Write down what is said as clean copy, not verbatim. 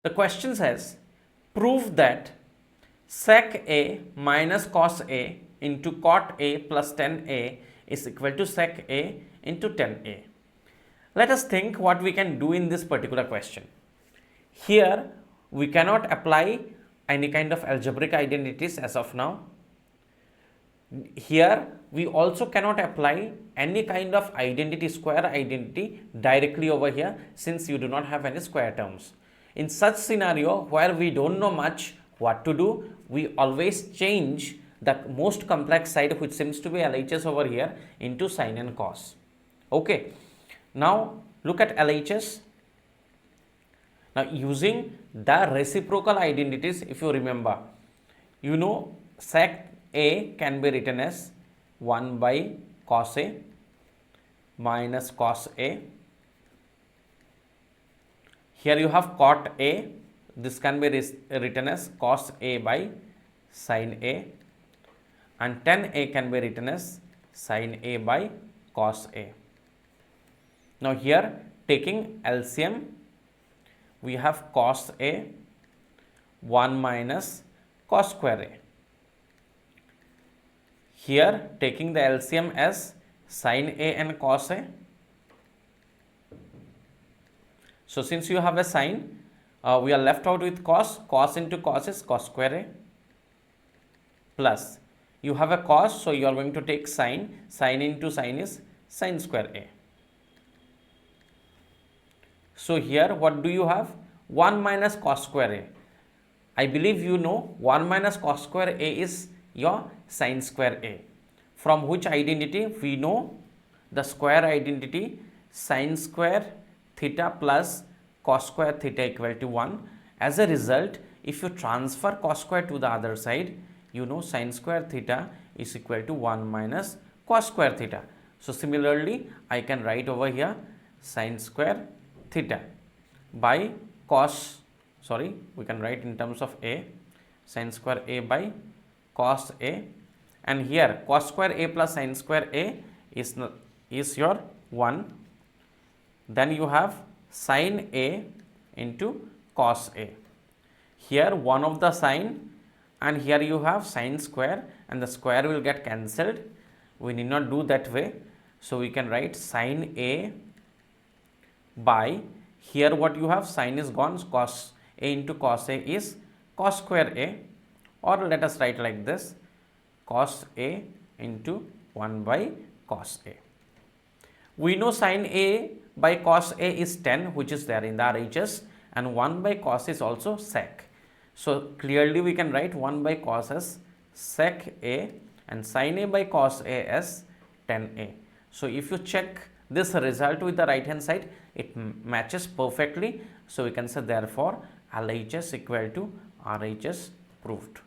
The question says, prove that sec A minus cos A into cot A plus tan A is equal to sec A into tan A. Let us think what we can do in this particular question. Here we cannot apply any kind of algebraic identities as of now. Here we also cannot apply any kind of identity, square identity directly over here, since you do not have any square terms. In such scenario where we don't know much what to do, we always change the most complex side, which seems to be LHS over here, into sin and cos. Okay, now look at LHS. Now using the reciprocal identities, if you remember, you know sec A can be written as 1 by cos A minus cos A. Here you have cot A, this can be written as cos A by sin A, and tan A can be written as sin A by cos A. Now here taking LCM, we have cos A 1 minus cos square A. Here taking the LCM as sin A and cos A. So since you have a sin, we are left out with cos. Cos into cos is cos square A, plus you have a cos, so you are going to take sin. Sin into sin is sin square A. So here what do you have? 1 minus cos square A. I believe you know 1 minus cos square A is your sin square A, from which identity we know the square identity sin square theta plus cos square theta equal to 1. As a result, if you transfer cos square to the other side, you know sin square theta is equal to 1 minus cos square theta. So similarly, I can write over here sin square theta by cos, we can write in terms of A, sin square A by cos A, and here cos square A plus sin square A is your 1. Then you have sin A into cos A. Here one of the sin, and here you have sin square, and the square will get cancelled. We need not do that way. So we can write sin A by, here what you have, sin is gone, cos A into cos A is cos square A, or let us write like this, cos A into 1 by cos A. We know sin A by cos A is 10, which is there in the RHS, and 1 by cos is also sec. So clearly we can write 1 by cos as sec A and sin A by cos A as tan A. So if you check this result with the right hand side, it matches perfectly. So we can say therefore LHS equal to RHS proved.